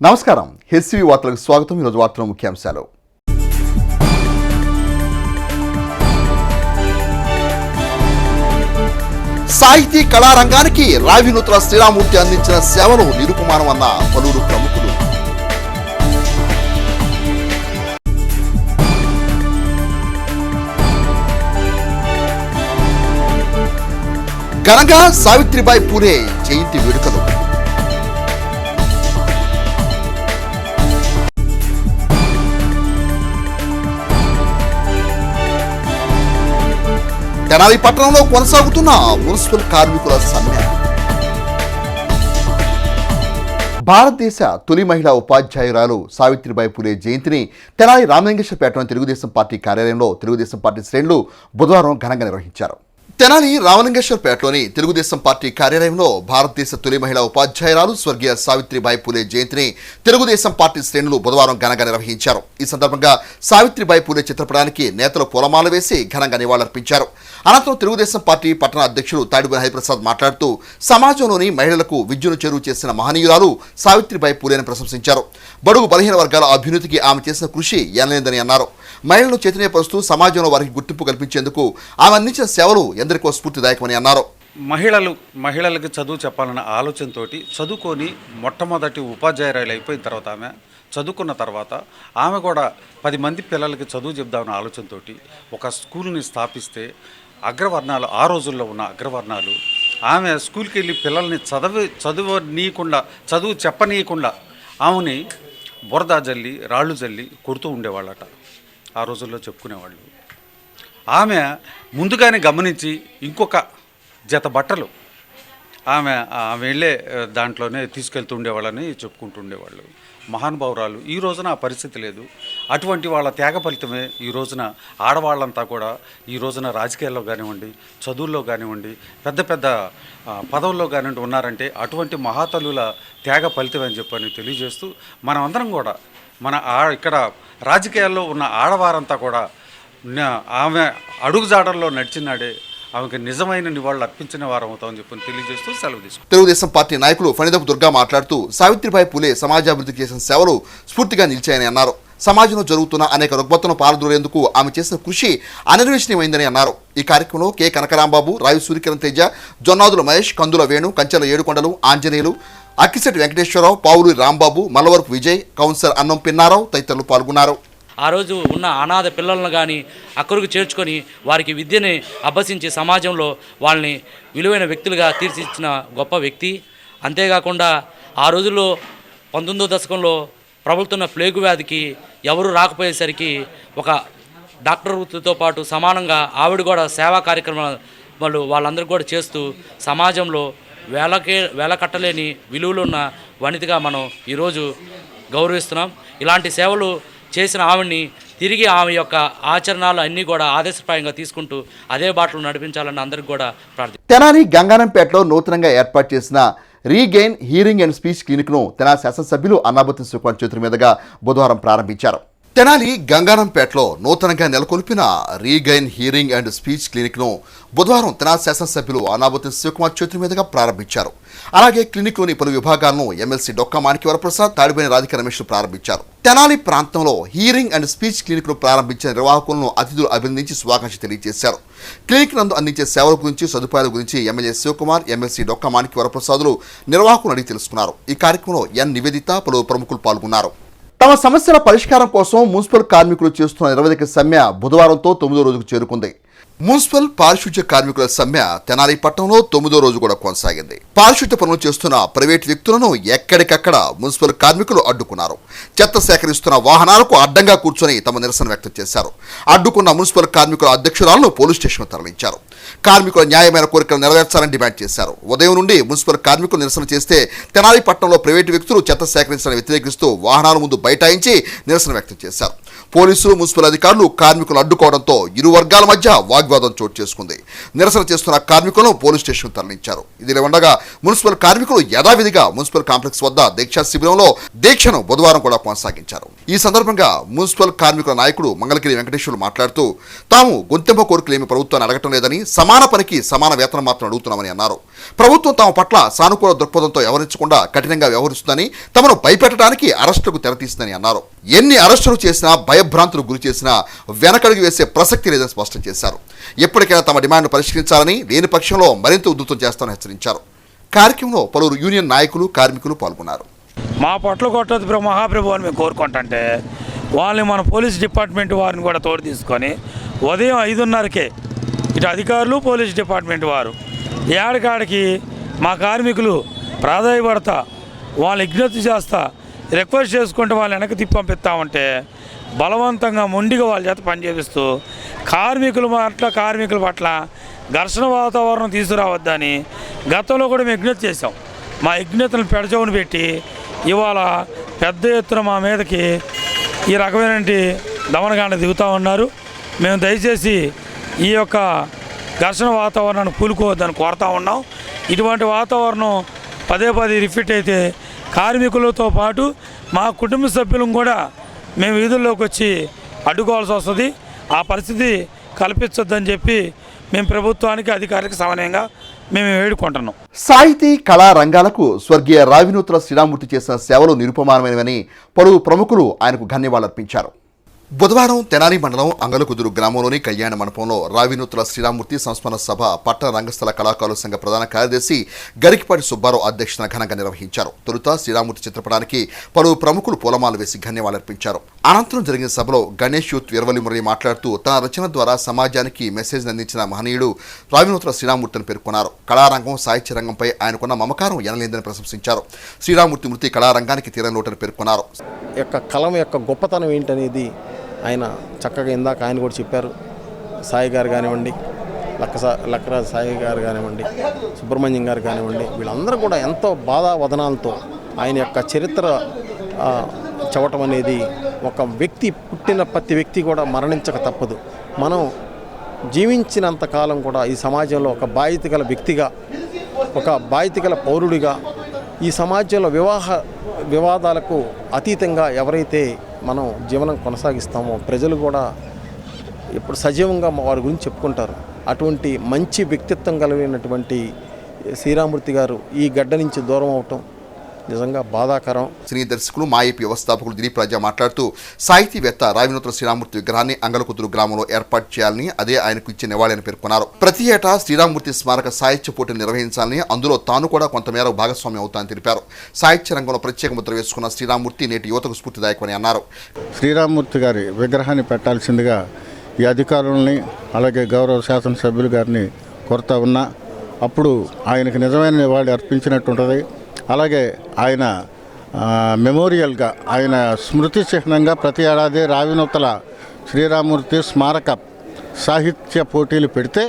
నమస్కారం. హెచ్సివి వార్తలకు స్వాగతం. ఈరోజు వార్తల ముఖ్యాంశాలు. సాహితీ కళారంగానికి రావినూత్ర శ్రీరామూర్తి అందించిన సేవలు నిరుపమానం అన్న పలువురు ప్రముఖులు. ఘనంగా సావిత్రిబాయి పూలే జయంతి వేడుకలు. తెనాలి పట్టణంలో కొనసాగుతున్న మున్సిపల్ కార్మికుల సమ్మె. భారతదేశ తొలి మహిళా ఉపాధ్యాయురాలు సావిత్రిబాయి పూలే జయంతిని తెనాలి రామలింగేశ్వరపేటలోని తెలుగుదేశం పార్టీ కార్యాలయంలో తెలుగుదేశం పార్టీ శ్రేణులు బుధవారం ఘనంగా నిర్వహించారు. తెనాలి రామలింగేశ్వరపేటలోని తెలుగుదేశం పార్టీ కార్యాలయంలో భారతదేశ తొలి మహిళా ఉపాధ్యాయురాలు స్వర్గీయ సావిత్రిబాయి పూలే జయంతిని తెలుగుదేశం పార్టీ శ్రేణులు బుధవారం ఘనంగా నిర్వహించారు. ఈ సందర్భంగా సావిత్రిబాయి పూలే చిత్రపటానికి నేతలు పూలమాల వేసి ఘనంగా నివాళులర్పించారు. అనంతరం తెలుగుదేశం పార్టీ పట్టణ అధ్యక్షుడు తాడిబోయిన హరిప్రసాద్ మాట్లాడుతూ సమాజంలోని మహిళలకు విద్యను చేరువ చేసిన మహనీయురాలు సావిత్రిబాయి పూలేని ప్రశంసించారు. బడుగు బలహీన వర్గాల అభ్యున్నతికి ఆమె చేసిన కృషి ఎనలేనిదని అన్నారు. మహిళలను చైతన్యపరుస్తూ సమాజంలో వారికి గుర్తింపు కల్పించేందుకు ఆమె అందించిన సేవలు ఎందరికో స్ఫూర్తిదాయకమని అన్నారు. మహిళలకు చదువు చెప్పాలన్న ఆలోచనతోటి చదువుకొని మొట్టమొదటి ఉపాధ్యాయురాలు అయిపోయిన తర్వాత ఆమె చదువుకున్న తర్వాత ఆమె కూడా 10 మంది పిల్లలకి చదువు చెప్దామన్న ఆలోచనతోటి ఒక స్కూల్ని స్థాపిస్తే అగ్రవర్ణాలు ఆ రోజుల్లో ఉన్న అగ్రవర్ణాలు ఆమె స్కూల్కి వెళ్ళి పిల్లల్ని చదువు చెప్పనీయకుండా ఆమెని బురద జల్లి రాళ్ళు జల్లి కొడుతూ ఉండేవాళ్ళట. ఆ రోజుల్లో చెప్పుకునేవాళ్ళు. ఆమె ముందుగానే గమనించి ఇంకొక జత బట్టలు ఆమె వెళ్ళే దాంట్లోనే తీసుకెళ్తూ ఉండేవాళ్ళని చెప్పుకుంటూ ఉండేవాళ్ళు. మహానుభావురాలు. ఈ రోజున ఆ పరిస్థితి లేదు. అటువంటి వాళ్ళ త్యాగ ఫలితమే ఈ రోజున ఆడవాళ్ళంతా కూడా ఈ రోజున రాజకీయాల్లో కానివ్వండి, చదువుల్లో కానివ్వండి, పెద్ద పెద్ద పదవుల్లో కానివ్వండి ఉన్నారంటే అటువంటి మహాతల్లుల త్యాగ ఫలితమే అని చెప్పని తెలియజేస్తూ మనమందరం కూడా ఇక్కడ రాజకీయాల్లో ఉన్న ఆడవారంతా కూడా ఆమె అడుగుజాడల్లో నడిచినాడే ఆమెకు నిజమైన నివాళులు అర్పించిన వారం అవుతామని చెప్పి తెలియజేస్తూ సెలవు తీసుకుంటారు. తెలుగుదేశం పార్టీ నాయకులు ఫణిదపు దుర్గా మాట్లాడుతూ సావిత్రిబాయి పూలే సమాజాభివృద్ధికి చేసిన సేవలు స్ఫూర్తిగా నిలిచాయని అన్నారు. సమాజంలో జరుగుతున్న అనేక రుగ్మతలను పారదోలేందుకు ఆమె చేసిన కృషి అనిర్వచనీయమైందని అన్నారు. ఈ కార్యక్రమంలో కె కనకరాంబాబు, రావి సూర్యకిరణ్ తేజ, జొన్నాదుల మహేష్, కందుల వేణు, కంచెల ఏడుకొండలు, ఆంజనేయులు, అక్కిశెట్టి వెంకటేశ్వరరావు, పావులూరి రాంబాబు, మల్లవరపు విజయ్, కౌన్సిలర్ అన్నం పిన్నారావు తదితరులు పాల్గొన్నారు. ఆ రోజు ఉన్న అనాథ పిల్లలను కానీ అక్కడికి చేర్చుకొని వారికి విద్యని అభ్యసించి సమాజంలో వాళ్ళని విలువైన వ్యక్తులుగా తీర్చిదిద్దిన గొప్ప వ్యక్తి. అంతేకాకుండా ఆ రోజుల్లో 19వ దశకంలో ప్రబలుతున్న ప్లేగు వ్యాధికి ఎవరు రాకపోయేసరికి ఒక డాక్టర్ వృత్తితో పాటు సమానంగా ఆవిడ కూడా సేవా కార్యక్రమాలు వాళ్ళందరూ కూడా చేస్తూ సమాజంలో వేల కట్టలేని విలువలున్న వనితగా మనం ఈరోజు గౌరవిస్తున్నాం. ఇలాంటి సేవలు చేసిన ఆవిడ్ని తిరిగి ఆమె యొక్క ఆచరణలు అన్నీ కూడా ఆదర్శప్రాయంగా తీసుకుంటూ అదే బాటలు నడిపించాలని అందరికీ కూడా ప్రార్థిస్తున్నాం. తెనాలి గంగానంపేటలో నూతనంగా ఏర్పాటు చేసిన రీగెయిన్ హియరింగ్ అండ్ స్పీచ్ క్లినిక్ను తెనాలి శాసనసభ్యులు అన్నాబత్తి సుఖాన్ చేతుల మీదుగా బుధవారం ప్రారంభించారు. తెనాలి గంగానంపేటలో నూతనంగా నెలకొల్పిన రీగెయిన్ హియరింగ్ అండ్ స్పీచ్ క్లినిక్ను బుధవారం తెనాలి శాసనసభ్యులు అన్నాబత్తి శివకుమార్ చేతుల మీదుగా ప్రారంభించారు. అలాగే క్లినిక్లోని పలు విభాగాలను ఎమ్మెల్సీ డొక్కా మాణిక్యవరప్రసాద్, తాడిపోయిన రాధిక రమేష్లు ప్రారంభించారు. తెనాలి ప్రాంతంలో హియరింగ్ అండ్ స్పీచ్ క్లినిక్ను ప్రారంభించిన నిర్వాహకులను అతిథులు అభినందించి శుభాకాంక్షలు తెలియజేశారు. క్లినిక్ నందు అందించే సేవల గురించి, సదుపాయాల గురించి ఎమ్మెల్యే శివకుమార్, ఎమ్మెల్సీ డొక్కా మాణిక్యవరప్రసాదులు నిర్వాహకులను అడిగి తెలుసుకున్నారు. ఈ కార్యక్రమంలో ఎన్ నివేదిత, పలువురు ప్రముఖులు పాల్గొన్నారు. తమ సమస్యల పరిష్కారం కోసం మున్సిపల్ కార్మికులు చేస్తున్న నిరవధిక సమ్మె బుధవారంతో 9వ రోజుకు చేరుకుంది. మున్సిపల్ పారిశుధ్య కార్మికుల సమ్మె తెనాలి పట్టణంలో 9వ రోజు కూడా కొనసాగింది. పారిశుధ్య పనులు చేస్తున్న ప్రైవేటు వ్యక్తులను ఎక్కడికక్కడ మున్సిపల్ కార్మికులు అడ్డుకున్నారు. చెత్త సేకరిస్తున్న వాహనాలకు అడ్డంగా కూర్చొని తమ నిరసన వ్యక్తం చేశారు. అడ్డుకున్న మున్సిపల్ కార్మికుల అధ్యక్షురాలను పోలీస్ స్టేషన్కు తరలించారు. కార్మికుల న్యాయమైన కోరికలు నెరవేర్చాలని డిమాండ్ చేశారు. ఉదయం నుండి మున్సిపల్ కార్మికులు నిరసన చేస్తే తెనాలి పట్టణంలో ప్రైవేటు వ్యక్తులు చెత్త సేకరించాలని వ్యతిరేకిస్తూ వాహనాల ముందు బైఠాయించి నిరసన వ్యక్తం చేశారు. పోలీసులు మున్సిపల్ అధికారులు కార్మికులు అడ్డుకోవడంతో ఇరు వర్గాల మధ్య వాగ్వాదం చోటు చేసుకుంది. నిరసన చేస్తున్న కార్మికులను పోలీస్ స్టేషన్ తరలించారు. ఇదిలా ఉండగా మున్సిపల్ కార్మికులు యథావిధిగా మున్సిపల్ కాంప్లెక్స్ వద్ద దీక్షా శిబిరంలో దీక్షను బుధవారం కూడా కొనసాగించారు. ఈ సందర్భంగా మున్సిపల్ కార్మికుల నాయకుడు మంగళగిరి వెంకటేశ్వర్లు మాట్లాడుతూ తాము గొంతెంప కోరికలేమి ప్రభుత్వాన్ని అడగటం లేదని, సమాన పనికి సమాన వేతనం మాత్రం అడుగుతున్నామని అన్నారు. ప్రభుత్వం తమ పట్ల సానుకూల దృక్పథంతో వ్యవహరించకుండా కఠినంగా వ్యవహరిస్తుందని, తమను భయపెట్టడానికి అరెస్టులకు తెరతీస్తుందని అన్నారు. ఎన్ని అరెస్టులు చేసినా, భయభ్రాంతులకు గురి చేసినా వెనకడుగు వేసే ప్రసక్తి లేదని స్పష్టం చేశారు. ఎప్పటికైనా తమ డిమాండ్ను పరిష్కరించాలని, లేని పక్షంలో మరింత ఉధృతం చేస్తామని హెచ్చరించారు. కార్యక్రమంలో పలువురు యూనియన్ నాయకులు, కార్మికులు పాల్గొన్నారు. మా పట్ల కొట్టదు మహాప్రభు అని మేము కోరుకుంటుంటే వాళ్ళని మన పోలీస్ డిపార్ట్మెంట్ వారిని కూడా తోడు తీసుకొని ఉదయం 5:30కే ఇటు అధికారులు, పోలీస్ డిపార్ట్మెంట్ వారు ఏడకాడికి మా కార్మికులు ప్రాధాయపడతా వాళ్ళు విజ్ఞప్తి చేస్తా రిక్వెస్ట్ చేసుకుంటే వాళ్ళు వెనక్కి తిప్పంపిస్తామంటే బలవంతంగా మొండిగా వాళ్ళ చేత పనిచేపిస్తూ కార్మికుల పట్ల ఘర్షణ వాతావరణం తీసుకురావద్దని గతంలో కూడా మేము విజ్ఞప్తి చేసాం. మా విజ్ఞతలను పెడచవును పెట్టి ఇవాళ పెద్ద ఎత్తున మా మీదకి ఈ రకమైన దమనకాండ దిగుతూ ఉన్నారు. మేము దయచేసి ఈ యొక్క ఘర్షణ వాతావరణాన్ని కూలుకోవద్దని కోరుతూ ఉన్నాం. ఇటువంటి వాతావరణం పదే రిపీట్ అయితే కార్మికులతో పాటు మా కుటుంబ సభ్యులను కూడా మేము వీధుల్లోకి వచ్చి అడ్డుకోవాల్సి వస్తుంది. ఆ పరిస్థితి కల్పించొద్దని చెప్పి మేము ప్రభుత్వానికి, అధికారులకు సమన్వయంగా మేము వేడుకుంటున్నాం. సాహితీ కళా రంగాలకు స్వర్గీయ రావినూతుల శ్రీరామూర్తి చేసిన సేవలు నిరుపమానమైనవని పలువురు ప్రముఖులు ఆయనకు ఘన్యవాదాలర్పించారు. బుధవారం తెనాలి మండలం అంగలకుదురు గ్రామంలోని కళ్యాణ మండపంలో రావినూతుల శ్రీరామూర్తి సంస్మరణ సభ పట్టణ రంగస్థల కళాకారుల సంఘ ప్రధాన కార్యదర్శి గరికిపాటి సుబ్బారావు అధ్యక్షతన ఘనంగా నిర్వహించారు. తొలుత శ్రీరామూర్తి చిత్రపటానికి పలువురు ప్రముఖులు పూలమాల వేసి ఘన్యవాదాలర్పించారు. అనంతరం జరిగిన సభలో గణేష్ యూత్ వీరవల్లి మురళి మాట్లాడుతూ తన రచన ద్వారా సమాజానికి మెసేజ్ అందించిన మహనీయుడు రావినూతుల శ్రీరామూర్తిని పేర్కొన్నారు. కళారంగం, సాహిత్య రంగంపై ఆయనకున్న మమకారం ఎనలేదని ప్రశంసించారు. శ్రీరామూర్తి మృతి కళారంగానికి తీరని లోటని పేర్కొన్నారు. కలం యొక్క గొప్పతనం ఏంటనేది ఆయన చక్కగా ఇందాక ఆయన కూడా చెప్పారు. సాయి గారు కానివ్వండి, లక్కరాజు సాయి గారు కానివ్వండి, సుబ్రహ్మణ్యం గారు కానివ్వండి, వీళ్ళందరూ కూడా ఎంతో బాధా వదనాలతో ఆయన యొక్క చరిత్ర చవటం అనేది ఒక వ్యక్తి పుట్టిన ప్రతి వ్యక్తి కూడా మరణించక తప్పదు. మనం జీవించినంత కాలం కూడా ఈ సమాజంలో ఒక బాధ్యత గల వ్యక్తిగా, ఒక బాధ్యత గల పౌరుడిగా ఈ సమాజంలో వివాదాలకు అతీతంగా ఎవరైతే మనం జీవనం కొనసాగిస్తామో ప్రజలు కూడా ఇప్పుడు సజీవంగా వారి గురించి చెప్పుకుంటారు. అటువంటి మంచి వ్యక్తిత్వం కలిగినటువంటి శ్రీరామూర్తి గారు ఈ గడ్డ నుంచి దూరం అవటం నిజంగా బాధాకరం. సినీ దర్శకులు, మాయేపీ వ్యవస్థాపకులు దిలీప్ రాజా మాట్లాడుతూ సాహితీవేత్త రావినూతుల శ్రీరామూర్తి విగ్రహాన్ని అంగలకుదురు గ్రామంలో ఏర్పాటు చేయాలని, అదే ఆయనకు ఇచ్చే నివాళి అని పేర్కొన్నారు. ప్రతి ఏటా శ్రీరామూర్తి స్మారక సాహిత్య పోటీలు నిర్వహించాలని, అందులో తాను కూడా కొంతమేర భాగస్వామ్యం అవుతానని తెలిపారు. సాహిత్య రంగంలో ప్రత్యేక ముద్ర వేసుకున్న శ్రీరామూర్తి నేటి యువతకు స్ఫూర్తిదాయకమని అన్నారు. శ్రీరామూర్తి గారి విగ్రహాన్ని పెట్టాల్సిందిగా ఈ అధికారులని, అలాగే గౌరవ శాసనసభ్యులు గారిని కోరుతా ఉన్నా అప్పుడు ఆయనకు నిజమైన నివాళి అర్పించినట్టు ఉంటుంది. అలాగే ఆయన మెమోరియల్గా, ఆయన స్మృతి చిహ్నంగా ప్రతి ఏడాది రావినూతల శ్రీరామూర్తి స్మారక సాహిత్య పోటీలు పెడితే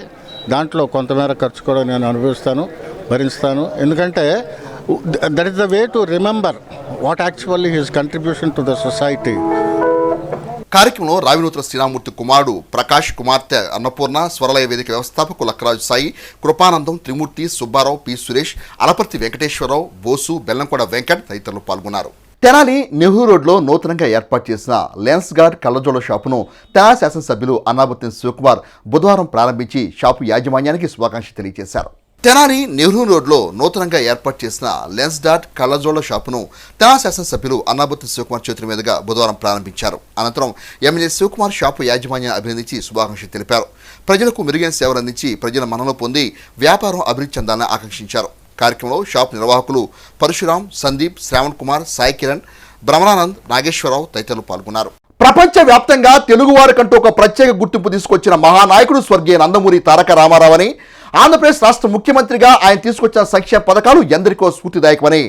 దాంట్లో కొంతమేర ఖర్చు కూడా నేను భరిస్తాను. ఎందుకంటే that is the way to remember what actually his contribution to the society. కార్యక్రమంలో రావినూతుల శ్రీరామూర్తి కుమారుడు ప్రకాష్, కుమార్తె అన్నపూర్ణ, స్వరలయ వేదిక వ్యవస్థాపకు లక్కరాజు సాయి, కృపానందం, త్రిమూర్తి, సుబ్బారావు, పి సురేష్, అలపర్తి వెంకటేశ్వరరావు, బోసు, బెల్లంకొండ వెంకట్ తదితరులు పాల్గొన్నారు. తెనాలి నెహ్రూ రోడ్లో నూతనంగా ఏర్పాటు చేసిన లెన్స్ గార్డ్ కళ్ళజోళ్ల షాపును తెనాలి శాసనసభ్యులు అన్నాబత్తిన శివకుమార్ బుధవారం ప్రారంభించి షాపు యాజమాన్యానికి శుభాకాంక్షలు తెలియజేశారు. తెనాలి నెహ్రూ రోడ్లో నూతనంగా ఏర్పాటు చేసిన లెన్స్ డాట్ కళ్ళజోళ్ల షాపును తెనాలి శాసనసభ్యులు అన్నాబత్తిన శివకుమార్ చేతుల మీదుగా బుధవారం ప్రారంభించారు. అనంతరం ఎమ్మెల్యే శివకుమార్ షాపు యాజమాన్యాన్ని అభినందించి శుభాకాంక్షలు తెలిపారు. ప్రజలకు మెరుగైన సేవలు అందించి ప్రజల మన్ననలు పొంది వ్యాపారం అభివృద్ధి చెందాలని ఆకాంక్షించారు. కార్యక్రమంలో షాపు నిర్వాహకులు పరశురాం, సందీప్, శ్రావణ్ కుమార్, సాయి కిరణ్, భ్రమరానంద్, నాగేశ్వరరావు తదితరులు పాల్గొన్నారు. ప్రపంచవ్యాప్తంగా తెలుగువారికంటూ ఒక ప్రత్యేక గుర్తింపు తీసుకొచ్చిన మహానాయకుడు స్వర్గీయ నందమూరి తారక రామారావు అని, ఆంధ్రప్రదేశ్ రాష్ట్ర ముఖ్యమంత్రిగా ఆయన తీసుకొచ్చిన సంక్షేమ పథకాలు ఎందరికో స్ఫూర్తిదాయకమని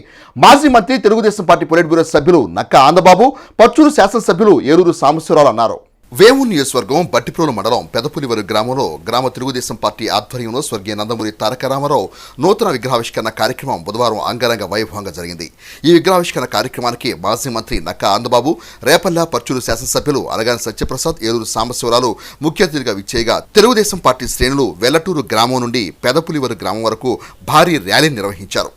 మాజీ మంత్రి, తెలుగుదేశం పార్టీ పొలిట్ బ్యూరో సభ్యులు నక్క ఆందబాబు, పచ్చూరు శాసనసభ్యులు ఏలూరు సాంబశివరావు అన్నారు. వేమూరు నియోజకవర్గం బట్టిప్రోలు మండలం పెదపులివరు గ్రామంలో గ్రామ తెలుగుదేశం పార్టీ ఆధ్వర్యంలో స్వర్గీయ నందమూరి తారక రామారావు నూతన విగ్రహావిష్కరణ కార్యక్రమం బుధవారం అంగరంగ వైభవంగా జరిగింది. ఈ విగ్రహావిష్కరణ కార్యక్రమానికి మాజీ మంత్రి నక్కా ఆనందబాబు, రేపల్ల పర్చూరు శాసనసభ్యులు అనగాని సత్యప్రసాద్, ఏలూరు సాంబశివరావు ముఖ్య అతిథిగా విచ్చేయగా తెలుగుదేశం పార్టీ శ్రేణులు వెల్లటూరు గ్రామం నుండి పెదపులివరు గ్రామం వరకు భారీ ర్యాలీ నిర్వహించారు.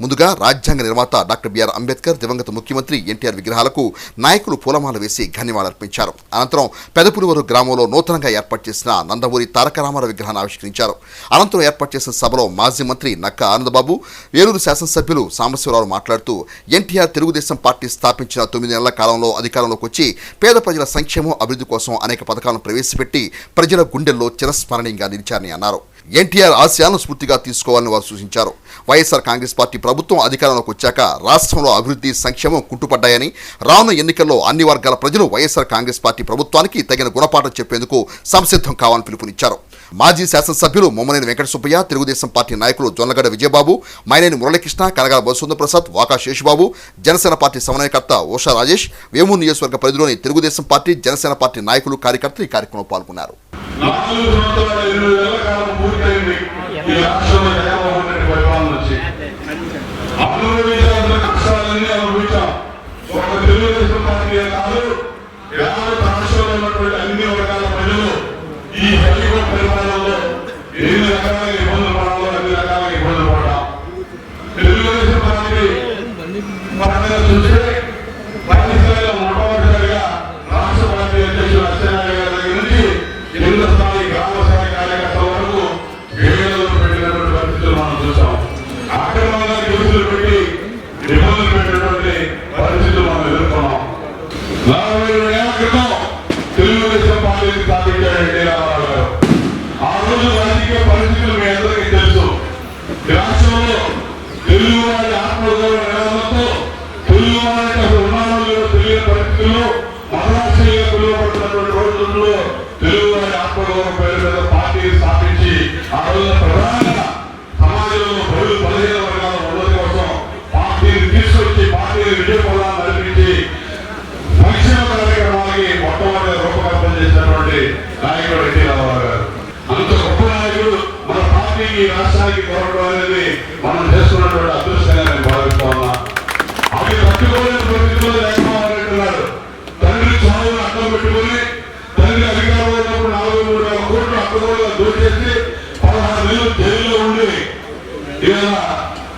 ముందుగా రాజ్యాంగ నిర్మాత డాక్టర్ బిఆర్ అంబేద్కర్, దివంగత ముఖ్యమంత్రి ఎన్టీఆర్ విగ్రహాలకు నాయకులు పూలమాల వేసి ఘన్యవాదాలర్పించారు. అనంతరం పెదపులివరు గ్రామంలో నూతనంగా ఏర్పాటు చేసిన నందమూరి తారక రామారావు విగ్రహాన్ని ఆవిష్కరించారు. అనంతరం ఏర్పాటు చేసిన సభలో మాజీ మంత్రి నక్కా ఆనందబాబు, ఏలూరు శాసనసభ్యులు సాంబశివరావు మాట్లాడుతూ ఎన్టీఆర్ తెలుగుదేశం పార్టీ స్థాపించిన 9 నెలల కాలంలో అధికారంలోకి వచ్చి పేద ప్రజల సంక్షేమం, అభివృద్ధి కోసం అనేక పథకాలను ప్రవేశపెట్టి ప్రజల గుండెల్లో చిరస్మరణీయంగా నిలిచారని అన్నారు. ఎన్టీఆర్ ఆశయాలను స్ఫూర్తిగా తీసుకోవాలని వారు సూచించారు. వైఎస్ఆర్ కాంగ్రెస్ పార్టీ ప్రభుత్వం అధికారంలోకి వచ్చాక రాష్ట్రంలో అభివృద్ధి, సంక్షేమం కుంటుపడ్డాయని, రానున్న ఎన్నికల్లో అన్ని వర్గాల ప్రజలు వైఎస్ఆర్ కాంగ్రెస్ పార్టీ ప్రభుత్వానికి తగిన గుణపాఠం చెప్పేందుకు సంసిద్ధం కావాలని పిలుపునిచ్చారు. మాజీ శాసనసభ్యులు మొమ్మనేని వెంకట సుబ్బయ్య, తెలుగుదేశం పార్టీ నాయకులు జొన్నగడ్డ విజయబాబు, మైనేని మురళీకృష్ణ, కనగాల బసవంత ప్రసాద్, వాకా శేషుబాబు, జనసేన పార్టీ సమన్వయకర్త ఓషా రాజేష్, వేమూరు నియోజకవర్గ పరిధిలోని తెలుగుదేశం పార్టీ, జనసేన పార్టీ నాయకులు, కార్యకర్తలు ఈ కార్యక్రమంలో పాల్గొన్నారు. తెలుగుదేశం పార్టీని స్థాపించారు ఎన్టీ రామారావు గారు. ఆ రోజు రాజకీయ పరిస్థితులు మీ అందరికీ తెలుసు. రాష్ట్రంలో తెలుగు వారి ఆత్మగౌరవ నినాదంతో తెలుగు వారికి అసలు ఉన్నారో తెలియని పరిస్థితుల్లో మహారాష్ట్రగా పిలువబడుతున్నటువంటి రోజుల్లో తెలుగు వారి ఆత్మగౌరవ పేరు మీద పార్టీని స్థాపించి ఆ రోజున ప్రధానంగా సమాజంలో బడుగు బలహీన వర్గాల ఉన్నతి కోసం పార్టీని తీసుకొచ్చి పార్టీని విజయపదాన్ని నడిపించి సంక్షేమ కార్యక్రమాలకి మొట్టమొదటి రూపకల్పన చేసినటువంటి నాయకుడు ఎన్టీ రామారావు గారు. అంత గొప్ప నాయకుడు మన పార్టీకి, రాష్ట్రానికి దొరకడం అనేది మనం చేస్తున్నటువంటి అదృష్టంగా నేను భావిస్తా ఉన్నా. అవి తట్టుకోలేని పరిస్థితుల్లో లేకపోవాలంటున్నాడు. తండ్రి చావును అడ్డం పెట్టుకుని తండ్రి అధికారంలో ఉన్నప్పుడు 43,000 కోట్లు అడ్డగోలుగా దోచేసి 16 నెలలు జైల్లో ఉండి ఇవాళ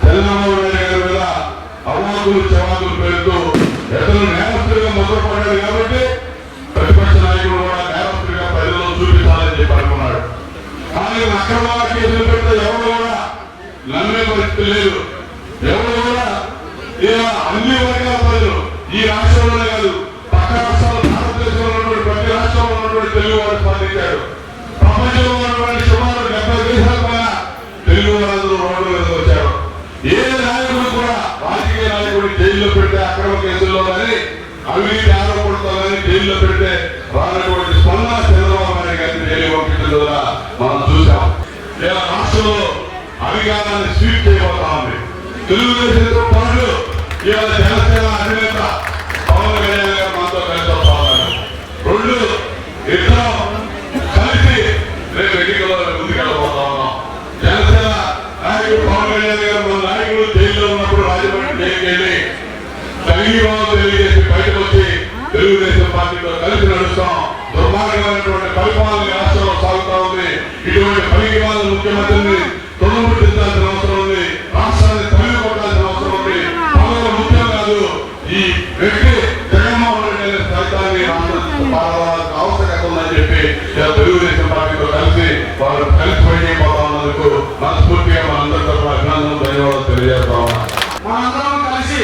చంద్రబాబు నాయుడు గారి మీద అవాకులు చవాకులు పెడుతూ ఎతను నేరస్తుడిగా మొదలుపడ్డాడు కాబట్టి ప్రతిపక్ష నాయకుడు కూడా నేరస్తుడిగా ప్రజల్లో చూపించాలని చెప్పి అనుకున్నాడు. కానీ అక్రమంగా కేసులు పెడితే ఎవరు కూడా నమ్మే పరిస్థితి లేదు. ఎవరు కూడా అన్ని వర్గాల ప్రజలు ఈ రాష్ట్రంలోనే కాదు, పక్క రాష్ట్రాలు, భారతదేశంలో ఉన్నటువంటి ప్రతి రాష్ట్రంలో ఉన్నటువంటి తెలుగు వారు స్పందించాడు. ప్రపంచంలో ఉన్నటువంటి సుమారు 70 దేశాల పైన తెలుగు వారందరూ రోడ్డు మీద వచ్చారు. ఏ నాయకుడు కూడా రాజకీయ నాయకుడు జైల్లో పెడితే అక్రమ కేసుల్లో కానీ, అవినీతి ఆరోపణలతో కానీ జైల్లో పెడితే రానటువంటి స్పందన చంద్రబాబు నాయుడు గారిని జైలు పంపించడం ద్వారా మనం చూసాం. ఇలా రాష్ట్రంలో అధికారాన్ని స్వీప్ చేయబోతా ఉంది. తెలుగుదేశంతో పాటు ఇవాళ జనసేన అధినేత పవన్ కళ్యాణ్ గారు మనతో కలిసి వస్తా ఉన్నారు. ఇద్దరం కలిసి రేపు ఎన్నికల్లో ముందుకెళ్ళబోతా ఉన్నాం. జనసేన నాయకుడు పవన్ కళ్యాణ్ గారు మన నాయకుడు జైల్లో ఉన్నప్పుడు రాజమండ్రి జైలుకి వెళ్ళి సంఘీభావం తెలియజేసి బయటకు వచ్చి తెలుగుదేశం పార్టీతో కలిసి నడుస్తాం. దుర్మార్గమైనటువంటి పరిపాలన రాష్ట్రంలో సాగుతా ఉంది. ఇటువంటి పనికిమాల ముఖ్యమంత్రిని తొలగించాల్సిన అవసరం ఉంది. రాష్ట్రాన్ని తల్లి కొట్టాల్సిన అవసరం ఉంది. పదవుల ముఖ్యం కాదు, ఈ వ్యక్తి జగన్మోహన్ రెడ్డి అనే ఫలితాన్ని అవసరం ఉందని చెప్పి తెలుగుదేశం పార్టీతో కలిసి వారు కలిసి పనిచేయబోతా ఉన్నందుకు మనస్ఫూర్తిగా మనందరితో అభినందనలు, ధన్యవాదాలు తెలియజేస్తా ఉన్నాం. మనందరం కలిసి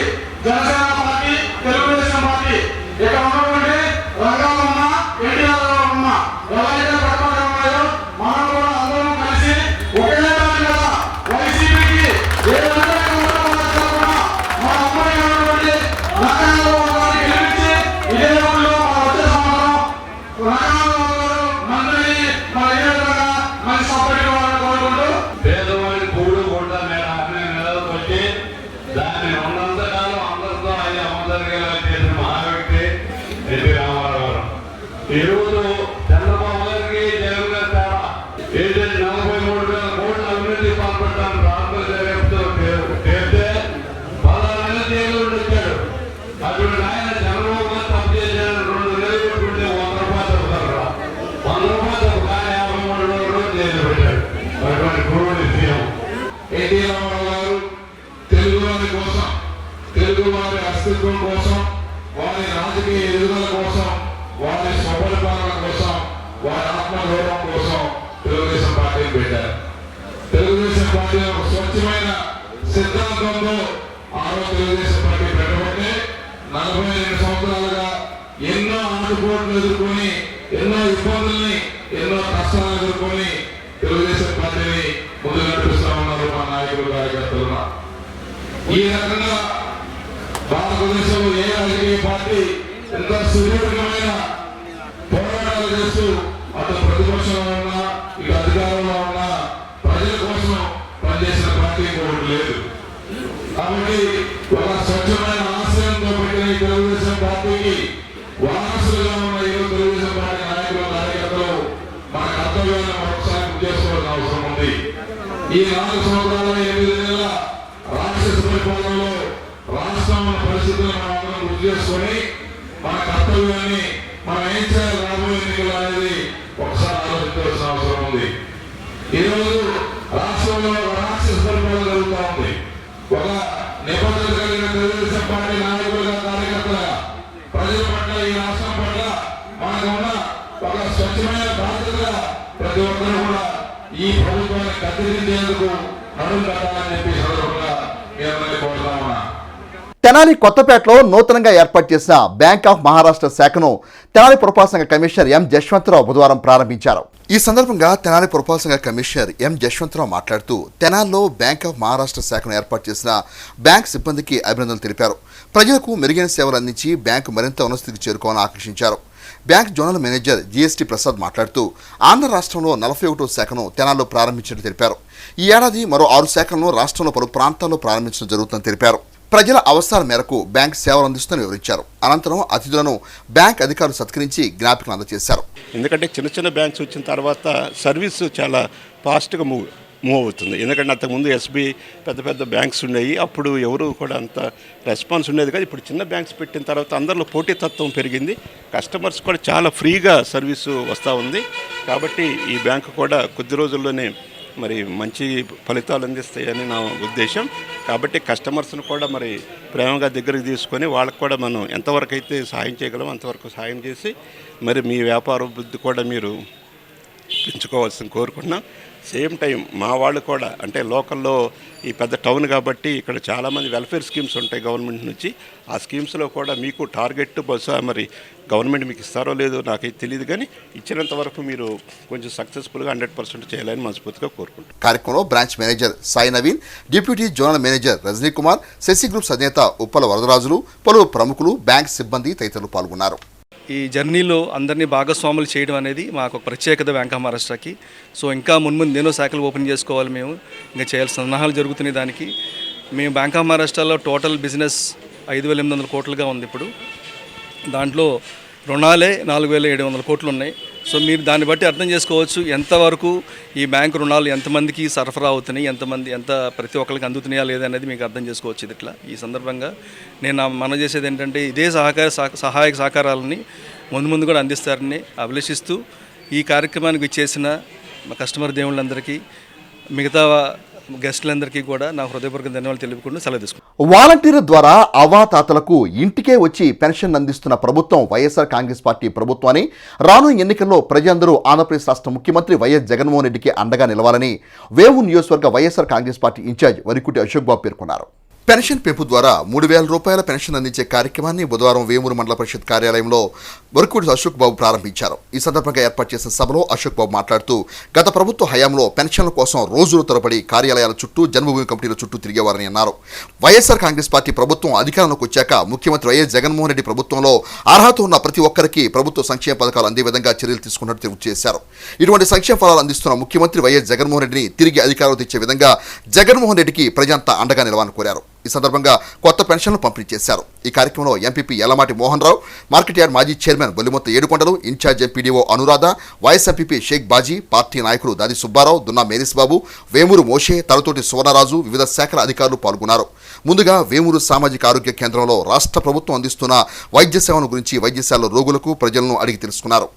జనసేన పార్టీ, తెలుగుదేశం పార్టీ ఇక్కడ ఉన్నటువంటి రంగాలు ఉన్నా, ఎన్టీఆర్ ఉన్నా, ఎవరైతే పట్టుబడి ఉన్నాయో మనం కూడా అందరం కలిసి ఒకే దాని మీద వైసీపీకి ఏ విధంగా మన అమ్మాయి ఉన్నటువంటి రంగాల్లో గెలిపించి ఇదే ఊళ్ళో మన వచ్చే సంవత్సరం రంగాల్లో మంత్రి మన ఏ విధంగా మంచి సపోర్ట్ వాళ్ళని కోరుకుంటూ పేదవాడి కూడు గుడ్డ నిలబట్టి దాన్ని ఉన్నంతకాలం అందరితో ఆయన అమలు చేసిన మహా వ్యక్తి ఎన్టీ రామారావు గారు. ఈ రోజు అటువంటి ఆయన చంద్రబాబు గారు తప్పు చేశారు, 2 వేలు పెట్టుకుంటే 100 రూపాయలు చెప్తారు, 100 రూపాయలు తప్పు కానీ 53 రోజులు జైలు పెట్టాడు. అటువంటి గురువుని సీఎం ఎన్టీ రామారావు గారు తెలుగు వారి కోసం, తెలుగు వారి అస్తిత్వం కోసం, వారి రాజకీయ ఎదుగుదల కోసం, వారి స్వపరిపాలన కోసం, వారి ఆత్మగౌరవం కోసం తెలుగుదేశం పార్టీని పెట్టారు. తెలుగుదేశం పార్టీ ఒక స్వచ్ఛమైన సిద్ధాంతంతో తెలుగుదేశం పార్టీ పెట్టబట్టే 42 సంవత్సరాలుగా ఎన్నో ఆటుపోట్లు ఎదుర్కొని, ఎన్నో ఇబ్బందుల్ని, ఎన్నో కష్టాలు ఎదుర్కొని తెలుగుదేశం పార్టీని ముందు నడిపిస్తా ఉన్నారు మా నాయకులు, కార్యకర్తలు. ఈ రకంగా భారతదేశంలో ఏ రాజకీయ పార్టీ ఎంత సుదీర్ఘమైన పోరాటాలు చేస్తూ అటు ప్రతిపక్షంలో ఉన్నా, ఇటు అధికారంలో ఉన్నా ప్రజల కోసం పనిచేసిన పార్టీ ఇంకొకటి లేదు. కాబట్టి ఒక స్వచ్ఛమైన ఆశయంతో పెట్టిన ఈ తెలుగుదేశం పార్టీకి వారసులుగా ఉన్న ఈ తెలుగుదేశం పార్టీ నాయకులు, కార్యకర్తలు మన కర్తవ్యాన్ని మరొకసారి గుర్తు చేసుకోవాల్సిన అవసరం ఉంది. ఈ 4 సంవత్సరాల 8 నెలల రాక్షస పరిపాలనలో రాష్ట్రంలో పరిస్థితులను మనం అందరం గుర్తు చేసుకొని మన కర్తవ్యాన్ని మనం ఏం చేయాలి రాబోయే ఎన్నికలు అనేది ఒకసారి ఆలోచించాల్సిన అవసరం ఉంది. ఈరోజు రాష్ట్రంలో రాక్షస పరిపాలన జరుగుతూ ఉంది. ఒక నిబద్ధత కలిగిన తెలుగుదేశం పార్టీ నాయకులుగా, కార్యకర్తలుగా ప్రజల పట్ల, ఈ రాష్ట్రం పట్ల మనకు ఉన్న ఒక స్వచ్ఛమైన బాధ్యతగా ప్రతి ఒక్కరు కూడా ఈ ప్రభుత్వాన్ని కత్తిరించేందుకు నడుం కట్టాలని చెప్పి సందర్భంగా మీ అందరినీ కోరుతా ఉన్నా. తెనాలి కొత్తపేటలో నూతనంగా ఏర్పాటు చేసిన బ్యాంక్ ఆఫ్ మహారాష్ట్ర శాఖను తెనాలి పురపాలక సంఘ కమిషనర్ ఎం జశ్వంతరావు బుధవారం ప్రారంభించారు. ఈ సందర్భంగా తెనాలి పురపాలక సంఘ కమిషనర్ ఎం జశ్వంతరావు మాట్లాడుతూ తెనాలిలో బ్యాంక్ ఆఫ్ మహారాష్ట్ర శాఖను ఏర్పాటు చేసిన బ్యాంక్ సిబ్బందికి అభినందనలు తెలిపారు. ప్రజలకు మెరుగైన సేవలు అందించి బ్యాంకు మరింత ఉన్నతికి చేరుకోవాలని ఆకాంక్షించారు. Bank zonal manager GST Prasad మాట్లాడుతూ ఆంధ్ర రాష్ట్రంలో 41వ శాఖను తెనాలిలో ప్రారంభించినట్టు తెలిపారు. ఈ ఏడాది మరో 6 శాఖలను రాష్ట్రంలో పలు ప్రాంతాల్లో ప్రారంభించడం జరుగుతుందని తెలిపారు. ప్రజల అవసరాల మేరకు బ్యాంక్ సేవలు అందిస్తుందని వివరించారు. అనంతరం అతిథులను బ్యాంక్ అధికారులు సత్కరించి జ్ఞాపికలు అందజేశారు. ఎందుకంటే చిన్న చిన్న బ్యాంక్స్ వచ్చిన తర్వాత సర్వీసు చాలా ఫాస్ట్గా మూవ్ అవుతుంది. ఎందుకంటే అంతకుముందు ఎస్బీఐ పెద్ద పెద్ద బ్యాంక్స్ ఉన్నాయి, అప్పుడు ఎవరు కూడా అంత రెస్పాన్స్ ఉండేది కాదు. ఇప్పుడు చిన్న బ్యాంక్స్ పెట్టిన తర్వాత అందరిలో పోటీతత్వం పెరిగింది, కస్టమర్స్ కూడా చాలా ఫ్రీగా సర్వీసు వస్తూ ఉంది. కాబట్టి ఈ బ్యాంకు కూడా కొద్ది రోజుల్లోనే మరి మంచి ఫలితాలు అందిస్తాయని నా ఉద్దేశం. కాబట్టి కస్టమర్స్ను కూడా మరి ప్రేమగా దగ్గరికి తీసుకొని వాళ్ళకు కూడా మనం ఎంతవరకు అయితే సహాయం చేయగలమో అంతవరకు సహాయం చేసి మరి మీ వ్యాపార అభివృద్ధి కూడా మీరు పెంచుకోవాల్సింది కోరుకుంటున్నాం. సేమ్ టైం మా వాళ్ళు కూడా అంటే లోకల్లో ఈ పెద్ద టౌన్ కాబట్టి ఇక్కడ చాలామంది వెల్ఫేర్ స్కీమ్స్ ఉంటాయి గవర్నమెంట్ నుంచి. ఆ స్కీమ్స్లో కూడా మీకు టార్గెట్ బహుశా మరి గవర్నమెంట్ మీకు ఇస్తారో లేదో నాకైతే తెలియదు, కానీ ఇచ్చినంత వరకు మీరు కొంచెం సక్సెస్ఫుల్గా 100% చేయాలని మనస్ఫూర్తిగా కోరుకుంటున్నాం. కార్యక్రమంలో branch manager Sai Naveen, deputy zonal manager Rajani Kumar, Sashi groups అధినేత ఉప్పల వరదరాజులు, పలువురు ప్రముఖులు, బ్యాంక్ సిబ్బంది తదితరులు పాల్గొన్నారు. ఈ జర్నీలో అందరినీ భాగస్వాములు చేయడం అనేది మాకు ఒక ప్రత్యేకత బ్యాంక్ ఆఫ్ మహారాష్ట్రకి. సో ఇంకా మున్ముందు ఎన్నో శాఖలు ఓపెన్ చేసుకోవాలి, మేము ఇంకా చేయాల్సిన సన్నాహాలు జరుగుతున్నాయి. దానికి మేము బ్యాంక్ ఆఫ్ మహారాష్ట్రలో టోటల్ బిజినెస్ 5,800 కోట్లుగా ఉంది. ఇప్పుడు దాంట్లో రుణాలే 4,700 కోట్లు ఉన్నాయి. సో మీరు దాన్ని బట్టి అర్థం చేసుకోవచ్చు ఎంతవరకు ఈ బ్యాంకు రుణాలు ఎంతమందికి సరఫరా అవుతున్నాయి, ఎంత ప్రతి ఒక్కరికి అందుతున్నాయా లేదనేది మీకు అర్థం చేసుకోవచ్చు. ఇది ఇట్లా ఈ సందర్భంగా నేను మనం చేసేది ఏంటంటే ఇదే సహాయక సహకారాలని ముందు కూడా అందిస్తారని అభిలషిస్తూ ఈ కార్యక్రమానికి ఇచ్చేసిన మా కస్టమర్ దేవుళ్ళందరికీ, మిగతా గెస్టులందరికీ కూడా నా హృదయపూర్వక ధన్యవాదాలు తెలుపుకుంటూ సెలవు తీసుకుంటాను. వాలంటీర్ ద్వారా అవాతాతలకు ఇంటికే వచ్చి పెన్షన్ అందిస్తున్న ప్రభుత్వం వైఎస్ఆర్ కాంగ్రెస్ పార్టీ ప్రభుత్వం అని, రానున్న ఎన్నికల్లో ప్రజలందరూ ఆంధ్రప్రదేశ్ రాష్ట్ర ముఖ్యమంత్రి వైఎస్ జగన్మోహన్ రెడ్డికి అండగా నిలవాలని వేమూరు నియోజకవర్గ వైఎస్ఆర్ కాంగ్రెస్ పార్టీ ఇన్ఛార్జ్ వరికుటి అశోక్ బాబు పేర్కొన్నారు. పెన్షన్ పెంపు ద్వారా 3,000 రూపాయల పెన్షన్ అందించే కార్యక్రమాన్ని బుధవారం వేమూరు మండల పరిషత్ కార్యాలయంలో వరకుటి అశోక్ బాబు ప్రారంభించారు. ఈ సందర్భంగా ఏర్పాటు చేసిన సభలో అశోక్ బాబు మాట్లాడుతూ గత ప్రభుత్వ హయాంలో పెన్షన్ల కోసం రోజుల తరబడి కార్యాలయాల చుట్టూ, జన్మభూమి కమిటీల చుట్టూ తిరిగేవారని అన్నారు. వైఎస్ఆర్ కాంగ్రెస్ పార్టీ ప్రభుత్వం అధికారంలోకి వచ్చాక ముఖ్యమంత్రి వైఎస్ జగన్మోహన్ రెడ్డి ప్రభుత్వంలో అర్హత ఉన్న ప్రతి ఒక్కరికి ప్రభుత్వ సంక్షేమ పథకాలు అందే విధంగా చర్యలు తీసుకున్నట్టు తెలియజేశారు. ఇటువంటి సంక్షేమ ఫలాలు అందిస్తున్న ముఖ్యమంత్రి వైఎస్ జగన్మోహన్ రెడ్డిని తిరిగి అధికారంలో తెచ్చే విధంగా జగన్మోహన్ రెడ్డికి ప్రజంతా అండగా నిలవాలని కోరారు. ఈ సందర్భంగా కొత్త పెన్షన్లు పంపిణీ చేశారు. ఈ కార్యక్రమంలో MPP Yalamati Mohan Rao, market yard మాజీ chairman Bollimotha Edukondalu, in charge MPDO Anuradha, vice MPP Shaik Baji, party నాయకులు దాది సుబ్బారావు, దున్నా మేరీస్ బాబు, వేమూరు మోషే, తలతోటి సువర్ణరాజు, వివిధ శాఖల అధికారులు పాల్గొన్నారు. ముందుగా వేమూరు సామాజిక ఆరోగ్య కేంద్రంలో రాష్ట్ర ప్రభుత్వం అందిస్తున్న వైద్య సేవల గురించి వైద్యశాలలో రోగులకు ప్రజలను అడిగి తెలుసుకున్నారు.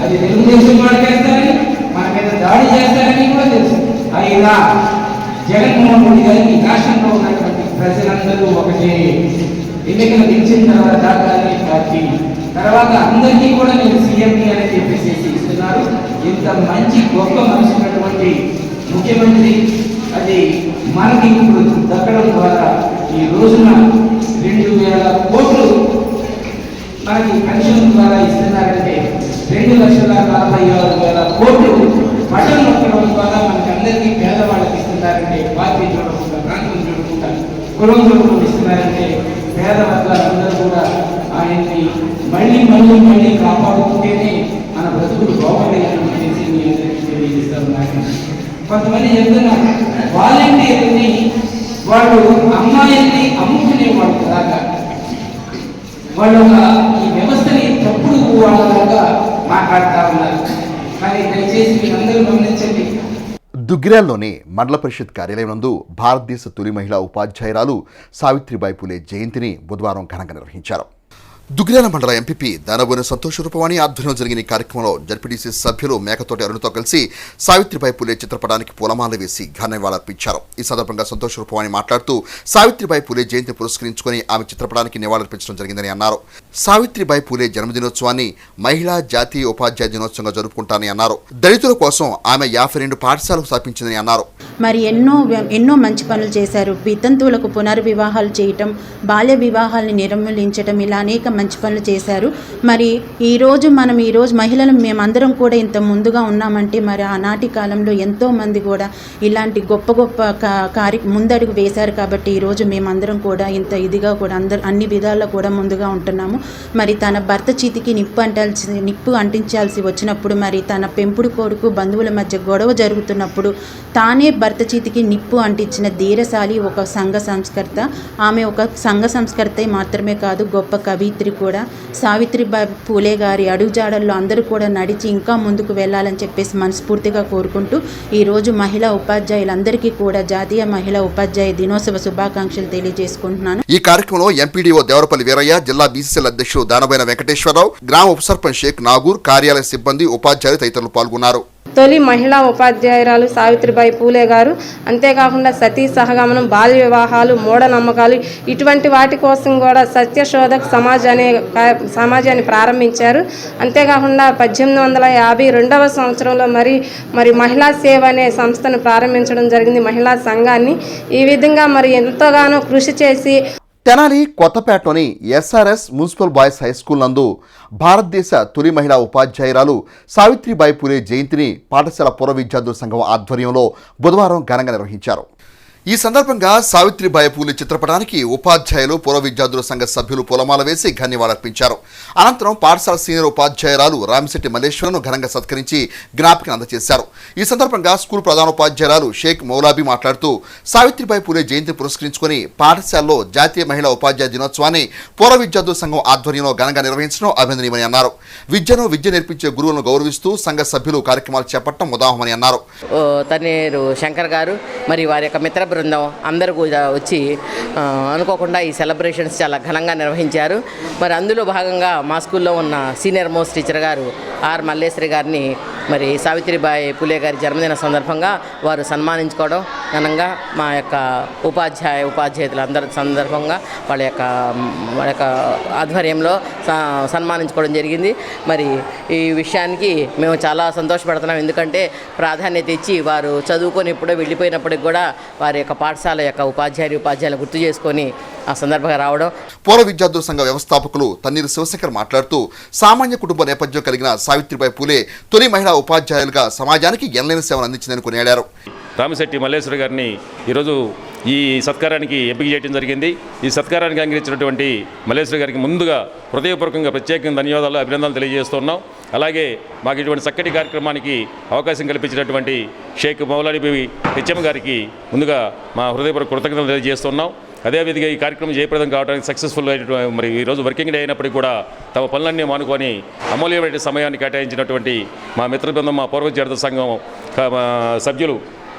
అది తెలుగుదేశం వాళ్ళు చేస్తారని మన మీద దాడి చేస్తారని కూడా తెలుసు. అయినా జగన్మోహన్ రెడ్డి గారికి రాష్ట్రంలో ఉన్నటువంటి ప్రజలందరూ ఒకటే. ఎన్నికలు గెలిచిన తర్వాత దాటాలి పార్టీ, తర్వాత అందరికీ కూడా నేను సీఎంని అని చెప్పేసి ఇస్తున్నారు. ఇంత మంచి గొప్ప మనసు ఉన్నటువంటి ముఖ్యమంత్రి అది మనకి ఇప్పుడు దక్కడం ద్వారా ఈ రోజున 2,000 కోట్లు మనకి పెన్షన్ ద్వారా ఇస్తున్నారంటే 2,46,000 కోట్లు బటన్ నొక్కడం ద్వారా మనకి అందరికీ పేదవాళ్ళకి ఇస్తున్నారంటే, పార్టీ చూడకుండా, ప్రాంతం చూడకుండా, కులం చూడకుండా ఇస్తున్నారంటే పేదవర్గాలందరూ కూడా ఆయన్ని మళ్ళీ కాపాడుకుంటేనే మన బ్రతుకులు బాగుంటాయని చెప్పేసి మీ అందరికీ తెలియజేస్తాను. కొంతమంది చెప్తున్నారు వాలంటీర్ని వాళ్ళు అమ్మాయిల్ని అమ్ముకునేవాళ్ళు దాకా వాళ్ళు ఈ వ్యవస్థని తప్పుడు వాళ్ళలాగా మాట్లాడుతూ ఉన్నారు. కానీ దయచేసి మీరందరూ గమనించండి. దుగ్గిరాల్లోని మండల పరిషత్ కార్యాలయం నందు భారతదేశ తొలి మహిళా ఉపాధ్యాయురాలు సావిత్రిబాయి పూలే జయంతిని బుధవారం ఘనంగా నిర్వహించారు. దుగ్గిరాల మండల ఎంపీపీ దానబోయిన సంతోష్ రూపవాణి ఆధ్వర్యంలో జరిగిన ఈ కార్యక్రమంలో జడ్పీటీసీ సభ్యులు మేకతోటి అరుణతో కలిసి సావిత్రిబాయి పూలే చిత్రపటానికి పూలమాల వేసి ఘన నివాళులర్పించారు. ఈ సందర్భంగా సంతోష్ రూపవాణి మాట్లాడుతూ సావిత్రిబాయి పూలే జయంతిని పురస్కరించుకుని ఆమె చిత్రపటానికి నివాళులర్పించడం జరిగిందని అన్నారు. సావిత్రిబాయి పూలే జన్మదినోత్సవాన్ని మహిళా జాతీయ ఉపాధ్యాయ దినోత్సవంగా జరుపుకుంటానని అన్నారు. దళితుల కోసం ఆమె 52 పాఠశాలకు స్థాపించిందని అన్నారు. మరి ఎన్నో మంచి పనులు చేశారు. వితంతువులకు పునర్వివాహాలు చేయటం, బాల్య వివాహాలని నిర్మూలించడం, ఇలా అనేక మంచి పనులు చేశారు. మరి ఈరోజు మహిళలు మేమందరం కూడా ఇంత ముందుగా ఉన్నామంటే మరి ఆనాటి కాలంలో ఎంతోమంది కూడా ఇలాంటి గొప్ప ముందడుగు వేశారు. కాబట్టి ఈరోజు మేమందరం కూడా ఇంత ఇదిగా కూడా అన్ని విధాల్లో కూడా ముందుగా ఉంటున్నాము. మరి తన భర్త చేతికి నిప్పు అంటించాల్సి వచ్చినప్పుడు, మరి తన పెంపుడు కొడుకు బంధువుల మధ్య గొడవ జరుగుతున్నప్పుడు తానే భర్త చేతికి నిప్పు అంటించిన ధీరశాలి ఒక సంఘ సంస్కర్త. ఆమె ఒక సంఘ సంస్కర్తే మాత్రమే కాదు, గొప్ప కవిత్రి కూడా. సావిత్రిబాయి పూలే గారి అడుగుజాడల్లో అందరూ కూడా నడిచి ఇంకా ముందుకు వెళ్ళాలని చెప్పేసి మనస్ఫూర్తిగా కోరుకుంటూ ఈరోజు మహిళా ఉపాధ్యాయులందరికీ కూడా జాతీయ మహిళా ఉపాధ్యాయ దినోత్సవ శుభాకాంక్షలు తెలియజేసుకుంటున్నాను. ఈ కార్యక్రమంలో ఎంపీడీఓ దేవరపల్లి వీరయ్య, జిల్లా బీసీసీఎల్ అధ్యక్షుడు దానబోయిన వెంకటేశ్వరరావు, గ్రామ ఉప సర్పంచ్ షేక్ నాగూర్, కార్యాలయ సిబ్బంది, ఉపాధ్యాయులు తదితరులు పాల్గొన్నారు. తొలి మహిళా ఉపాధ్యాయురాలు సావిత్రిబాయి పూలే గారు. అంతేకాకుండా సతీ సహగమనం, బాల్య వివాహాలు, మూఢనమ్మకాలు ఇటువంటి వాటి కోసం కూడా సత్యశోధక్ సమాజాన్ని ప్రారంభించారు. అంతేకాకుండా 1852వ సంవత్సరంలో మరి మహిళా సేవ అనే సంస్థను ప్రారంభించడం జరిగింది, మహిళా సంఘాన్ని. ఈ విధంగా మరి ఎంతగానో కృషి చేసి తెనాలి కొత్తపేటలోని SRS municipal boys high school నందు భారతదేశ తొలి మహిళా ఉపాధ్యాయురాలు సావిత్రిబాయి పూలే జయంతిని పాఠశాల పూర్వ విద్యార్థుల సంఘం ఆధ్వర్యంలో బుధవారం ఘనంగా నిర్వహించారు. ఈ సందర్భంగా సావిత్రిబాయి పూలే చిత్రపటానికి ఉపాధ్యాయులు, పూర్వ విద్యార్థుల సంఘ సభ్యులు పూలమాల వేసి ఘన్యవాళర్పించారు. అనంతరం పాఠశాల సీనియర్ ఉపాధ్యాయురాలు రామిశెట్టి మల్లేశ్వరను ఘనంగా సత్కరించి జ్ఞాపికను అందజేశారు. ఈ సందర్భంగా స్కూల్ ప్రధానోపాధ్యాయురాలు షేక్ మౌలాబీ మాట్లాడుతూ సావిత్రిబాయి పూలే జయంతిని పురస్కరించుకుని పాఠశాలలో జాతీయ మహిళా ఉపాధ్యాయ దినోత్సవాన్ని పూర్వ విద్యార్థుల సంఘం ఆధ్వర్యంలో ఘనంగా నిర్వహించడం అభినందనీయమని అన్నారు. విద్య నేర్పించే గురువులను గౌరవిస్తూ సంఘ సభ్యులు కార్యక్రమాలు చేపట్టడం ఉదాహమని అన్నారు. తనేరు శంకర్ గారు మరి వారి యొక్క మిత్ర బృందం అందరూ కూడా వచ్చి అనుకోకుండా ఈ సెలబ్రేషన్స్ చాలా ఘనంగా నిర్వహించారు. మరి అందులో భాగంగా మా స్కూల్లో ఉన్న సీనియర్ మోస్ట్ టీచర్ గారు ఆర్ మల్లేశ్వరి గారిని మరి సావిత్రిబాయి పూలే గారి జన్మదిన సందర్భంగా వారు సన్మానించుకోవడం ఘనంగా మా యొక్క ఉపాధ్యాయులు అందరి సందర్భంగా వాళ్ళ యొక్క ఆధ్వర్యంలో సన్మానించుకోవడం జరిగింది. మరి ఈ విషయానికి మేము చాలా సంతోషపడుతున్నాం. ఎందుకంటే ప్రాధాన్యత ఇచ్చి వారు చదువుకొని ఎప్పుడో వెళ్ళిపోయినప్పటికి కూడా వారి యొక్క పాఠశాల యొక్క ఉపాధ్యాయులు గుర్తు చేసుకొని ఆ సందర్భంగా రావడం. పూర్వ విద్యార్థుల సంఘ వ్యవస్థాపకులు తన్నీరు శివశంకర్ మాట్లాడుతూ సామాన్య కుటుంబ నేపథ్యం కలిగిన సావిత్రిబాయి పూలే తొలి మహిళా ఉపాధ్యాయులుగా సమాజానికి ఎనలేని సేవలు అందించిందని కొనియాడారు. రామిశెట్టి మల్లేశ్వరి గారిని ఈరోజు ఈ సత్కారానికి ఎంపిక చేయడం జరిగింది. ఈ సత్కారానికి అంగీకరించినటువంటి మల్లేశ్వరి గారికి ముందుగా హృదయపూర్వకంగా ప్రత్యేకంగా ధన్యవాదాలు, అభినందనలు తెలియజేస్తున్నాం. అలాగే మాకు ఇటువంటి చక్కటి కార్యక్రమానికి అవకాశం కల్పించినటువంటి షేక్ మౌలాలి బీవి హెచ్ఎం గారికి ముందుగా మా హృదయపూర్వక కృతజ్ఞతలు తెలియజేస్తున్నాం. అదేవిధంగా ఈ కార్యక్రమం జయప్రదం కావడానికి సక్సెస్ఫుల్ మరి ఈరోజు వర్కింగ్ డే అయినప్పటికీ కూడా తమ పనులన్నీ మానుకొని అమూల్యమైన సమయాన్ని కేటాయించినటువంటి మా మిత్ర బృందం, మా పూర్వ విద్యార్థుల సంఘం సభ్యులు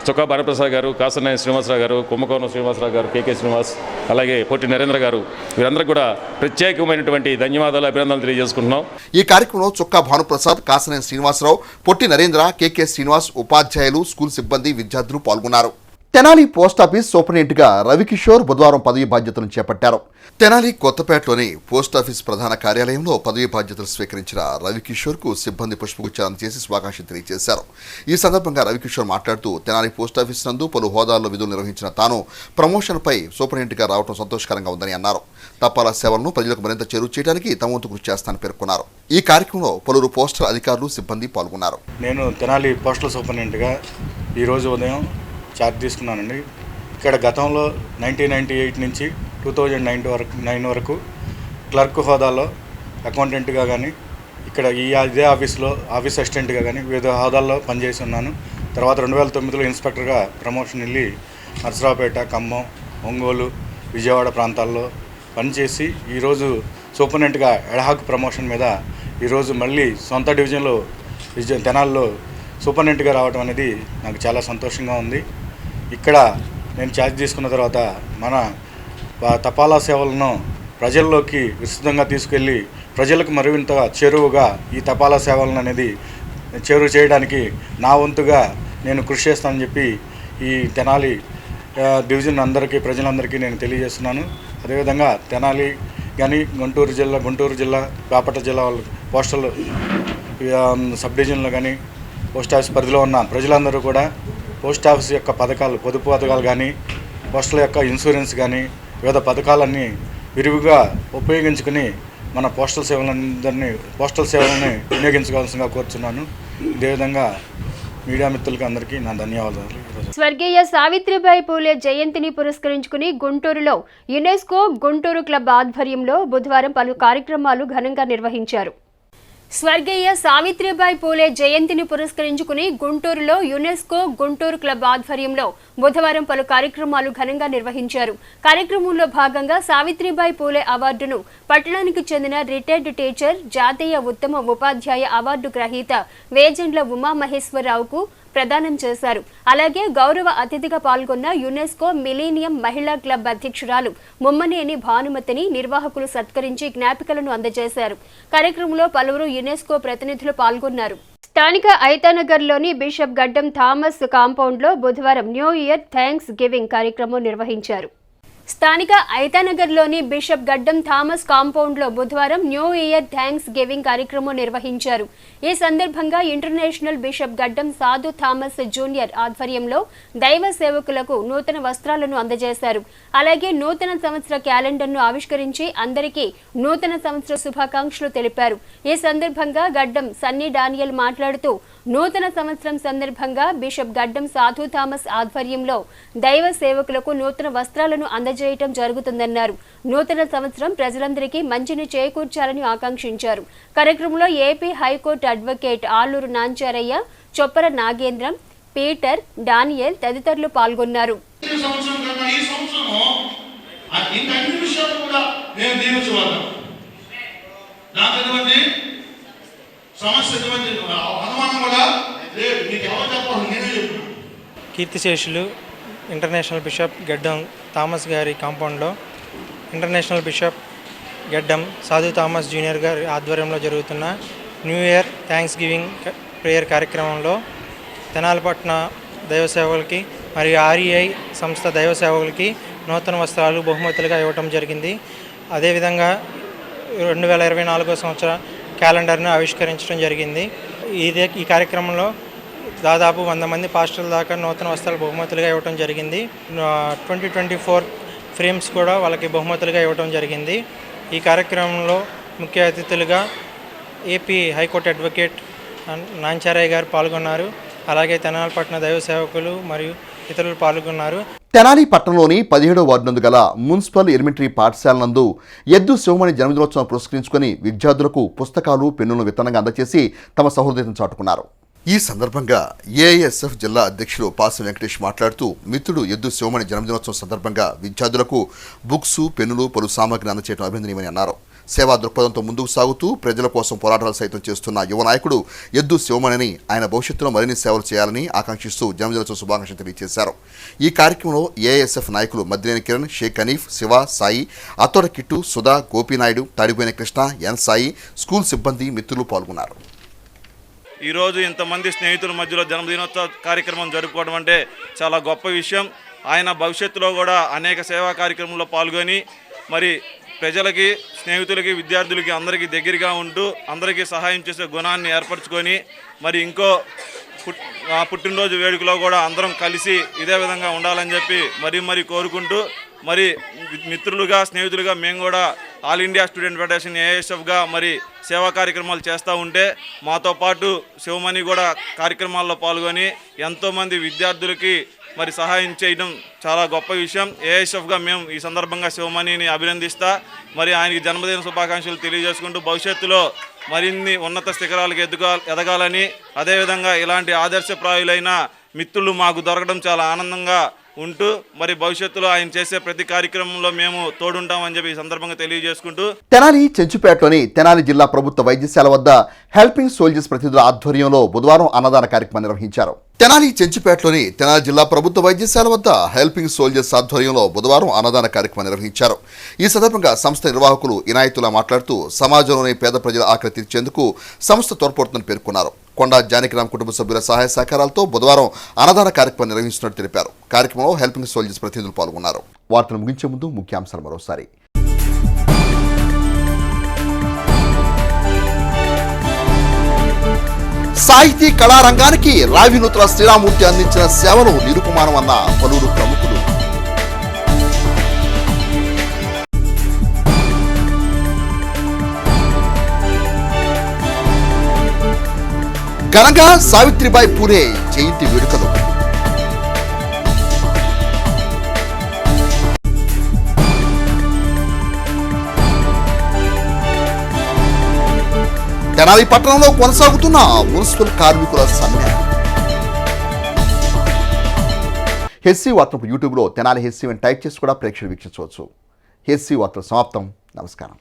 చొక్కా భారప్రసాద్ గారు, కాసనాయ శ్రీనివాసరావు గారు, కుంభకోణం శ్రీనివాసరావు గారు, కేకే శ్రీనివాస్, అలాగే పొట్టి నరేంద్ర గారు, వీరందరికీ కూడా ప్రత్యేకమైనటువంటి ధన్యవాదాలు, అభినందనలు తెలియజేసుకుంటున్నాం. ఈ కార్యక్రమంలో చొక్కా భానుప్రసాద్, కాసనాయ శ్రీనివాసరావు, పొట్టి నరేంద్ర, కేకే శ్రీనివాస్, ఉపాధ్యాయులు, స్కూల్ సిబ్బంది, విద్యార్థులు పాల్గొన్నారు. తెనాలి పోస్టాఫీస్ సూపరింటెండెంట్గా రవికిషోర్ బుధవారం పదవి బాధ్యతలను చేపట్టారు. తెనాలి కొత్తపేటలోని పోస్టాఫీస్ ప్రధాన కార్యాలయంలో పదవి బాధ్యతలు స్వీకరించిన రవికిషోర్కు సిబ్బంది పుష్పగుచ్చాలను చేసి శుభాకాంక్షలు తెలియజేశారు. ఈ సందర్భంగా రవికిషోర్ మాట్లాడుతూ తెనాలి పోస్టాఫీస్ నందు పలు హోదాల్లో విధులు నిర్వహించిన తాను ప్రమోషన్పై సూపరింటెండెంట్గా రావడం సంతోషకరంగా ఉందని అన్నారు. తపాలా సేవలను ప్రజలకు మరింత చేరువ చేయడానికి తమ వంతు కృషి చేస్తానని పేర్కొన్నారు. ఈ కార్యక్రమంలో పలువురు పోస్టల్ అధికారులు, సిబ్బంది పాల్గొన్నారు. నేను తెనాలి పోస్టల్ సూపరింటెండెంట్గా ఈరోజు ఉదయం ఛార్జ్ తీసుకున్నానండి. ఇక్కడ గతంలో 1998 నుంచి 2009 వరకు క్లర్క్ హోదాలో అకౌంటెంట్గా కానీ, ఇక్కడ ఇదే ఆఫీస్లో ఆఫీస్ అసిస్టెంట్గా కానీ వివిధ హోదాల్లో పనిచేసి ఉన్నాను. తర్వాత 2009లో ఇన్స్పెక్టర్గా ప్రమోషన్ వెళ్ళి నర్సరావుపేట, ఖమ్మం, ఒంగోలు, విజయవాడ ప్రాంతాల్లో పనిచేసి ఈరోజు సూపరింటెండెంట్గా ఎడహాక్ ప్రమోషన్ మీద ఈరోజు మళ్ళీ సొంత డివిజన్లో తెనాల్లో సూపరింటెండెంట్గా రావడం అనేది నాకు చాలా సంతోషంగా ఉంది. ఇక్కడ నేను ఛార్జ్ తీసుకున్న తర్వాత మన తపాలా సేవలను ప్రజల్లోకి విస్తృతంగా తీసుకెళ్ళి ప్రజలకు మరింత చేరువుగా ఈ తపాలా సేవలను అనేది చేరువ చేయడానికి నా వంతుగా నేను కృషి చేస్తానని చెప్పి ఈ తెనాలి డివిజన్ అందరికీ, ప్రజలందరికీ నేను తెలియజేస్తున్నాను. అదేవిధంగా తెనాలి కానీ గుంటూరు జిల్లా, బాపట్ల జిల్లా పోస్టల్ సబ్ డివిజన్లో కానీ పోస్ట్ ఆఫీస్ పరిధిలో ఉన్న ప్రజలందరూ కూడా పోస్ట్ ఆఫీస్ యొక్క పథకాలు, పొదుపు పథకాలు కానీ, పోస్టల్ యొక్క ఇన్సూరెన్స్ కానీ, వివిధ పథకాలన్నీ విరివిగా ఉపయోగించుకుని మన పోస్టల్ సేవలని వినియోగించుకోవాల్సిందిగా కోరుచున్నాను. ఇదేవిధంగా మీడియా మిత్రులకి అందరికీ నా ధన్యవాదాలు. స్వర్గీయ సావిత్రిబాయి పూలే జయంతిని పురస్కరించుకుని గుంటూరులో యునెస్కో గుంటూరు క్లబ్ ఆధ్వర్యంలో బుధవారం పలు కార్యక్రమాలు ఘనంగా నిర్వహించారు. స్వర్గీయ సావిత్రిబాయి పూలే జయంతిని పురస్కరించుకుని గుంటూరులో యునెస్కో గుంటూరు క్లబ్ ఆధ్వర్యంలో బుధవారం పలు కార్యక్రమాలు ఘనంగా నిర్వహించారు. కార్యక్రమంలో భాగంగా సావిత్రిబాయి పూలే అవార్డును పట్టణానికి చెందిన రిటైర్డ్ టీచర్, జాతీయ ఉత్తమ ఉపాధ్యాయ అవార్డు గ్రహీత వేజండ్ల ఉమామహేశ్వరరావుకు ప్రదానం చేశారు. అలాగే గౌరవ అతిథిగా పాల్గొన్న యునెస్కో మిలీనియం మహిళా క్లబ్ అధ్యక్షురాలు ముమ్మనేని భానుమతిని నిర్వాహకులు సత్కరించి జ్ఞాపికలను అందజేశారు. కార్యక్రమంలో పలువురు యునెస్కో ప్రతినిధులు పాల్గొన్నారు. స్థానిక ఐతానగర్లోని బిషప్ గడ్డం థామస్ కాంపౌండ్లో బుధవారం న్యూ ఇయర్ థ్యాంక్స్ గివింగ్ కార్యక్రమం నిర్వహించారు. స్థానిక ఐతానగర్లోని బిషప్ గడ్డం థామస్ కాంపౌండ్లో బుధవారం న్యూ ఇయర్ థ్యాంక్స్ గివింగ్ కార్యక్రమం నిర్వహించారు. ఈ సందర్భంగా ఇంటర్నేషనల్ బిషప్ గడ్డం సాధు థామస్ జూనియర్ ఆధ్వర్యంలో దైవ సేవకులకు నూతన వస్త్రాలను అందజేశారు. అలాగే నూతన సంవత్సర క్యాలెండర్ను ఆవిష్కరించి అందరికీ నూతన సంవత్సర శుభాకాంక్షలు తెలిపారు. ఈ సందర్భంగా గడ్డం సన్నీ డానియల్ మాట్లాడుతూ నూతన సంవత్సరం సందర్భంగా బిషప్ గడ్డం సాధు థామస్ ఆధ్వర్యంలో దైవ సేవకులకు నూతన వస్త్రాలను అందజేయటం జరుగుతుందన్నారు. నూతన సంవత్సరం ప్రజలందరికీ మంచిని చేకూర్చాలని ఆకాంక్షించారు. కార్యక్రమంలో AP high court advocate Aluru Nancharaiah, Choppara Nagendram, Peter, Daniel తదితరులు పాల్గొన్నారు. కీర్తిశేషులు ఇంటర్నేషనల్ బిషప్ గడ్డం థామస్ గారి కాంపౌండ్లో ఇంటర్నేషనల్ బిషప్ గడ్డం సాధు థామస్ జూనియర్ గారి ఆధ్వర్యంలో జరుగుతున్న new year thanks giving prayer కార్యక్రమంలో తెనాలిపట్న దైవ సేవకులకి మరియు ఆర్ఈఐ సంస్థ దైవ సేవకులకి నూతన వస్త్రాలు బహుమతులుగా ఇవ్వటం జరిగింది. అదేవిధంగా 2024 సంవత్సర క్యాలెండర్ను ఆవిష్కరించడం జరిగింది. ఈ కార్యక్రమంలో దాదాపు 100 మంది పాస్టర్ల దాకా నూతన వస్త్రాలు బహుమతులుగా ఇవ్వడం జరిగింది. 2024 ఫ్రేమ్స్ కూడా వాళ్ళకి బహుమతులుగా ఇవ్వడం జరిగింది. ఈ కార్యక్రమంలో ముఖ్య అతిథులుగా ఏపీ హైకోర్టు అడ్వకేట్ నాంచారయ్య గారు పాల్గొన్నారు. అలాగే తెనాలిపట్న దైవ సేవకులు మరియు ఇతరులు పాల్గొన్నారు. తెనాలి పట్టణంలోని 17వ వార్డు నందు గల మున్సిపల్ ఎలిమెంటరీ పాఠశాల నందు ఎద్దు శివమణి జన్మదినోత్సవం పురస్కరించుకుని విద్యార్థులకు పుస్తకాలు పెన్నులను విత్తనంగా అందజేసి తమ సహృదయతను చాటుకున్నారు. ఈ సందర్భంగా ఏఐఎస్ఎఫ్ జిల్లా అధ్యక్షులు పాసి వెంకటేష్ మాట్లాడుతూ మిత్రుడు ఎద్దు శివమణి జన్మదినోత్సవం సందర్భంగా విద్యార్థులకు బుక్స్, పెన్నులు, పలు సామాగ్రిని అందజేయడం అభినందనీయమని అన్నారు. సేవా దృక్పథంతో ముందుకు సాగుతూ ప్రజల కోసం పోరాటాలు సైతం చేస్తున్న యువ నాయకుడు ఎద్దు శివమణిని ఆయన భవిష్యత్తులో మరిన్ని సేవలు చేయాలని ఆకాంక్షిస్తూ జన్మదినోత్సవ శుభాకాంక్షలు తెలియజేశారు. ఈ కార్యక్రమంలో ఏఐఎస్ఎఫ్ నాయకులు మద్దినేని కిరణ్, షేక్ హనీఫ్, శివ, సాయి, అత్తోడ కిట్టు, సుధా, గోపీనాయుడు, తాడిపోయిన కృష్ణ, ఎన్ సాయి, స్కూల్ సిబ్బంది, మిత్రులు పాల్గొన్నారు. ఈరోజు ఇంతమంది స్నేహితుల మధ్యలో జన్మదినోత్సవ కార్యక్రమం జరుపుకోవడం అంటే చాలా గొప్ప విషయం. ఆయన భవిష్యత్తులో కూడా అనేక సేవా కార్యక్రమంలో పాల్గొని మరి ప్రజలకి, స్నేహితులకి, విద్యార్థులకి అందరికీ దగ్గరగా ఉంటూ అందరికీ సహాయం చేసే గుణాన్ని ఏర్పరచుకొని మరి ఇంకో పుట్టినరోజు వేడుకలో కూడా అందరం కలిసి ఇదే విధంగా ఉండాలని చెప్పి మరీ కోరుకుంటూ మరి మిత్రులుగా, స్నేహితులుగా మేము కూడా ఆల్ ఇండియా స్టూడెంట్ ఫెడరేషన్ ఏఐఎస్ఎఫ్గా మరి సేవా కార్యక్రమాలు చేస్తూ ఉంటే మాతో పాటు శివమణి కూడా కార్యక్రమాల్లో పాల్గొని ఎంతోమంది విద్యార్థులకి మరి సహాయం చేయడం చాలా గొప్ప విషయం. ఏఐఎస్ఎఫ్గా మేము ఈ సందర్భంగా శివమణిని అభినందిస్తా మరి ఆయనకి జన్మదిన శుభాకాంక్షలు తెలియజేసుకుంటూ భవిష్యత్తులో మరిన్ని ఉన్నత శిఖరాలకు ఎదగాలని, అదేవిధంగా ఇలాంటి ఆదర్శప్రాయులైన మిత్రులు మాకు దొరకడం చాలా ఆనందంగా ఉంటూ మరి భవిష్యత్తులో ఆయన చేసే ప్రతి కార్యక్రమంలో మేము తోడుంటామని చెప్పి ఈ సందర్భంగా తెలియజేసుకుంటూ తెనాలి చెంచుపేటలోని తెనాలి జిల్లా ప్రభుత్వ వైద్యశాల వద్ద హెల్పింగ్ సోల్జర్స్ ప్రతినిధుల ఆధ్వర్యంలో బుధవారం అన్నదాన కార్యక్రమం నిర్వహించారు. తెనాలి చెంచుపేటలోని తెనాలి జిల్లా ప్రభుత్వ వైద్యశాల వద్ద హెల్పింగ్ సోల్జర్స్ ఆధ్వర్యంలో బుధవారం అన్నదాన కార్యక్రమం నిర్వహించారు. ఈ సందర్భంగా సంస్థ నిర్వాహకులు ఇనాయతులా మాట్లాడుతూ సమాజంలోని పేద ప్రజల ఆకలి తీర్చేందుకు సంస్థ తోడ్పడుతుందని పేర్కొన్నారు. కొండా జానకిరామ్ కుటుంబ సభ్యుల సహాయ సహకారాలతో బుధవారం అన్నదాన కార్యక్రమం నిర్వహిస్తున్నట్టు తెలిపారు. కార్యక్రమంలో హెల్పింగ్ సోల్జర్స్ ప్రతినిధులు పాల్గొన్నారు. వార్తలు ముగించే ముందు ముఖ్యాంశాలు మరోసారి. సాహితీ కళారంగానికి రావినూతుల శ్రీరామూర్తి అందించిన సేవలు నిరుపమానమన్న పలువురు ప్రముఖులు. ఘనంగా సావిత్రిబాయి పూలే జయంతి వేడుకలు. తెనాలి పట్టణంలో కొనసాగుతున్న మున్సిపల్ కార్మికుల సమ్మె. హెస్సీ వార్తలు యూట్యూబ్లో తెనాలి హెస్సీ అని టైప్ చేసి కూడా ప్రేక్షకులు వీక్షించవచ్చు. హెస్సీ వార్తలు సమాప్తం. నమస్కారం.